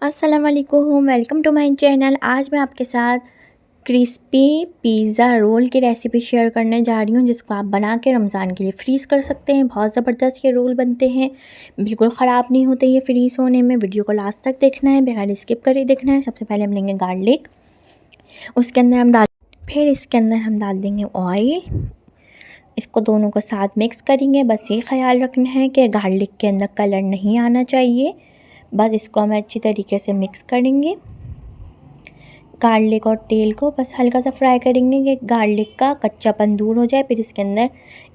अस्सलाम वालेकुम, welcome to my channel. आज मैं आपके साथ क्रिस्पी पिज़्ज़ा रोल की रेसिपी शेयर करने जा रही हूँ, जिसको आप बना के रमज़ान के लिए फ्रीज़ कर सकते हैं। बहुत ज़बरदस्त ये रोल बनते हैं, बिल्कुल ख़राब नहीं होते ये फ्रीज़ होने में। वीडियो को लास्ट तक देखना है, बगैर स्किप करे देखना है। सबसे पहले हम लेंगे गार्लिक, उसके अंदर हम डाल फिर इसके अंदर हम डाल देंगे ऑयल। इसको दोनों को साथ मिक्स करेंगे। बस ये ख्याल रखना है कि गार्लिक के अंदर कलर नहीं आना चाहिए। बस इसको हम अच्छी तरीके से मिक्स करेंगे। गार्लिक और तेल को बस हल्का सा फ्राई करेंगे कि गार्लिक का कच्चापन दूर हो जाए। फिर इसके अंदर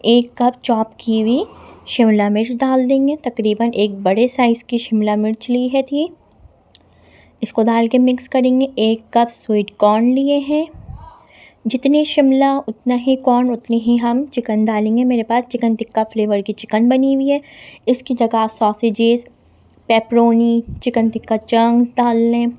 1 कप चॉप की हुई शिमला मिर्च डाल देंगे। तकरीबन एक बड़े साइज़ की शिमला मिर्च ली है थी। इसको डाल के मिक्स करेंगे। 1 कप स्वीट कॉर्न लिए हैं। जितनी शिमला उतना ही कॉर्न उतनी ही हम चिकन डालेंगे। मेरे पास चिकन टिक्का फ्लेवर की चिकन बनी हुई है। इसकी जगह आप sausages, pepperoni, chicken tikka chunks डाल लें।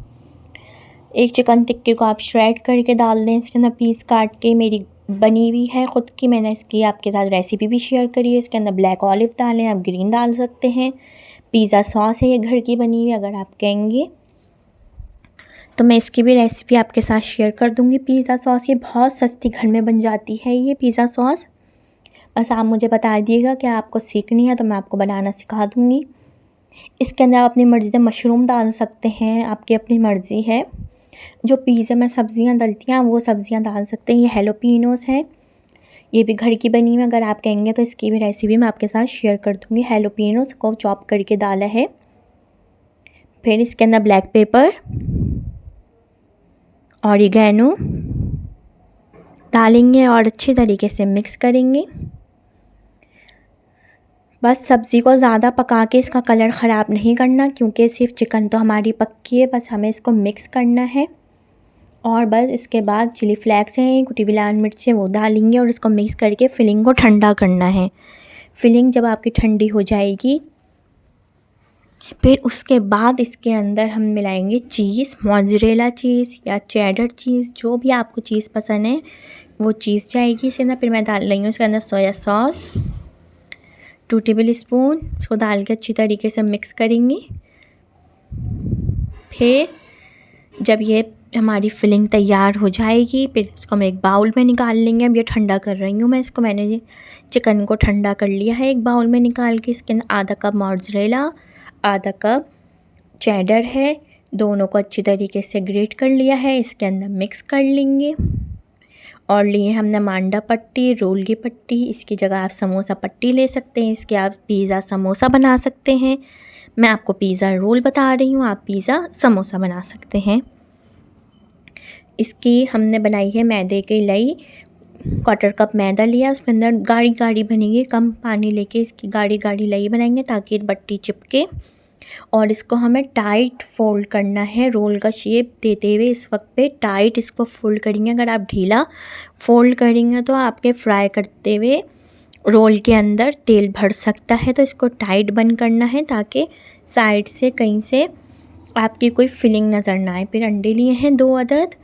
एक चिकन टिक्के को आप श्रेड करके डाल दें। इसके अंदर पीस काट के मेरी बनी हुई है ख़ुद की, मैंने इसकी आपके साथ रेसिपी भी शेयर करी है। इसके अंदर ब्लैक ऑलिव डालें, आप ग्रीन डाल सकते हैं। पिज़्ज़ा सॉस है ये घर की बनी हुई, अगर आप कहेंगे तो मैं इसकी भी रेसिपी आपके साथ शेयर कर दूँगी। पिज़्ज़ा सॉस ये बहुत सस्ती घर में बन जाती है ये पिज़्ज़ा सॉस। बस आप मुझे बता दिएगा कि आपको सीखनी है तो मैं आपको बनाना सिखा दूँगी। इसके अंदर आप अपनी मर्ज़ी से मशरूम डाल सकते हैं, आपकी अपनी मर्ज़ी है। जो पिज़्ज़ा में सब्ज़ियाँ डलती हैं वो सब्ज़ियाँ डाल सकते हैं। ये हैलोपिनोस है, ये भी घर की बनी हुई है। अगर आप कहेंगे तो इसकी भी रेसिपी मैं आपके साथ शेयर कर दूँगी। हैलोपिनोस को चॉप करके डाला है। फिर इसके अंदर ब्लैक पेपर, ऑरिगेनो डालेंगे और अच्छी तरीके से मिक्स करेंगे। बस सब्ज़ी को ज़्यादा पका के इसका कलर ख़राब नहीं करना, क्योंकि सिर्फ चिकन तो हमारी पक्की है। बस हमें इसको मिक्स करना है। और बस इसके बाद चिली फ्लेक्स हैं, कुटी हुई लाल मिर्चें, वो डालेंगे और इसको मिक्स करके फिलिंग को ठंडा करना है। फिलिंग जब आपकी ठंडी हो जाएगी, फिर उसके बाद इसके अंदर हम मिलाएंगे चीज़, मोज़रेला चीज़ या चेडर चीज़, जो भी आपको चीज़ पसंद है वो चीज़ जाएगी इसके अंदर। फिर मैं डाल रही हूँ इसके अंदर सोया सॉस 2 टेबल स्पून। इसको डाल के अच्छी तरीके से मिक्स करेंगे। फिर जब ये हमारी फिलिंग तैयार हो जाएगी, फिर इसको हम एक बाउल में निकाल लेंगे। अब ये ठंडा कर रही हूँ मैं इसको, मैंने ये चिकन को ठंडा कर लिया है एक बाउल में निकाल के। इसके अंदर आधा कप मोज़रेला, आधा कप चेडर है, दोनों को अच्छी तरीके से ग्रेट कर लिया है। इसके अंदर मिक्स कर लेंगे। और लिए हमने मांडा पट्टी, रोल की पट्टी, इसकी जगह आप समोसा पट्टी ले सकते हैं। इसके आप पिज़्ज़ा समोसा बना सकते हैं। मैं आपको पिज़्ज़ा रोल बता रही हूँ, आप पिज़्ज़ा समोसा बना सकते हैं। इसकी हमने बनाई है मैदे की लई, 1/4 कप मैदा लिया, उसके अंदर गाढ़ी गाढ़ी बनेगी। कम पानी लेके इसकी गाढ़ी गाढ़ी लई बनाएंगे ताकि बट्टी चिपके। और इसको हमें टाइट फोल्ड करना है, रोल का शेप देते हुए इस वक्त पे टाइट इसको फोल्ड करेंगे। अगर आप ढीला फोल्ड करेंगे तो आपके फ्राई करते हुए रोल के अंदर तेल भर सकता है। तो इसको टाइट बंद करना है ताकि साइड से कहीं से आपकी कोई फिलिंग नज़र ना आए। फिर अंडे लिए हैं 2 अदद,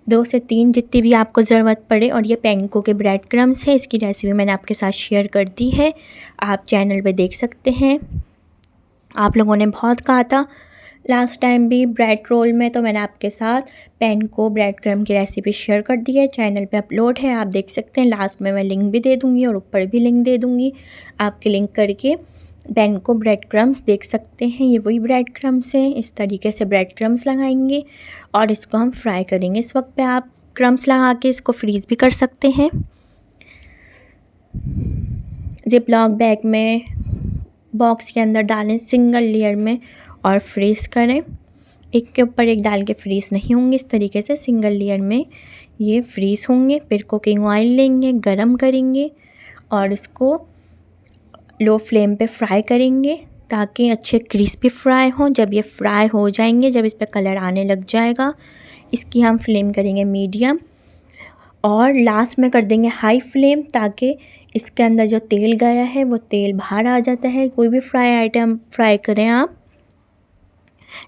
2 से 3 जितनी भी आपको ज़रूरत पड़े। और ये पैनको के ब्रेड क्रम्स है, इसकी रेसिपी मैंने आपके साथ शेयर कर दी है, आप चैनल पे देख सकते हैं। आप लोगों ने बहुत कहा था लास्ट टाइम भी ब्रेड रोल में, तो मैंने आपके साथ पैनको ब्रेड क्रम की रेसिपी शेयर कर दी है, चैनल पे अपलोड है, आप देख सकते हैं। लास्ट में मैं लिंक भी दे दूँगी और ऊपर भी लिंक दे दूँगी, आप क्लिक करके पैनको ब्रेड क्रम्स देख सकते हैं। ये वही ब्रेड क्रम्स हैं। इस तरीके से ब्रेड क्रम्स लगाएंगे और इसको हम फ्राई करेंगे। इस वक्त पे आप क्रम्स लगा के इसको फ्रीज़ भी कर सकते हैं। जिप लॉक बैग में, बॉक्स के अंदर डालें सिंगल लेयर में और फ्रीज़ करें। एक के ऊपर एक डाल के फ्रीज़ नहीं होंगे, इस तरीके से सिंगल लेयर में ये फ्रीज़ होंगे। फिर कुकिंग ऑयल लेंगे, गरम करेंगे और इसको लो फ्लेम पे फ्राई करेंगे ताकि अच्छे क्रिस्पी फ्राई हों। जब ये फ्राई हो जाएंगे, जब इस पर कलर आने लग जाएगा, इसकी हम फ्लेम करेंगे मीडियम और लास्ट में कर देंगे हाई फ्लेम, ताकि इसके अंदर जो तेल गया है वो तेल बाहर आ जाता है। कोई भी फ्राई आइटम फ्राई करें आप,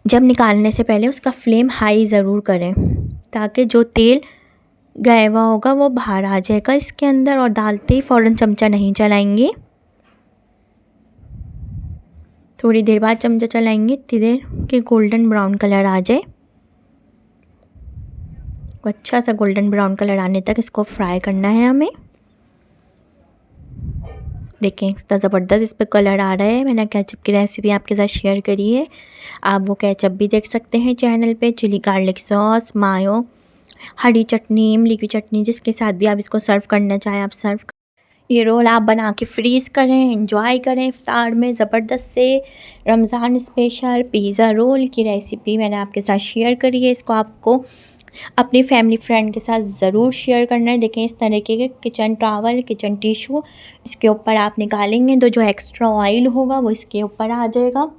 जब निकालने से पहले उसका फ्लेम हाई ज़रूर करें ताकि जो तेल गया हुआ होगा वो बाहर आ जाएगा इसके अंदर। और डालते ही फ़ौरन चमचा नहीं चलाएंगे। थोड़ी देर बाद चमचा चलाएंगे, इतनी देर कि गोल्डन ब्राउन कलर आ जाए। अच्छा सा गोल्डन ब्राउन कलर आने तक इसको फ्राई करना है हमें। देखें इतना ज़बरदस्त इस पर कलर आ रहा है। मैंने केचप की रेसिपी आपके साथ शेयर करी है, आप वो केचप भी देख सकते हैं चैनल पे। चिली गार्लिक सॉस, मायो, हरी चटनी, इमली की चटनी, जिसके साथ भी आप इसको सर्व करना चाहें आप सर्व। ये रोल आप बना के फ्रीज़ करें, एंजॉय करें इफ्तार में ज़बरदस्त से। रमज़ान स्पेशल पिज़्ज़ा रोल की रेसिपी मैंने आपके साथ शेयर करी है। इसको आपको अपनी फैमिली फ्रेंड के साथ ज़रूर शेयर करना है। देखें इस तरीके के किचन टॉवल, किचन टिशू इसके ऊपर आप निकालेंगे तो जो एक्स्ट्रा ऑयल होगा वो इसके ऊपर आ जाएगा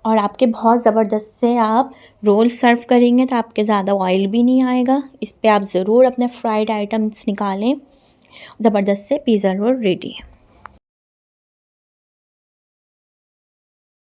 और आपके बहुत ज़बरदस्त से आप रोल सर्व करेंगे तो आपके ज़्यादा ऑयल भी नहीं आएगा। इस पर आप ज़रूर अपने फ्राइड आइटम्स निकालें। ज़बरदस्त से पिज़्ज़ा रोल रेडी है।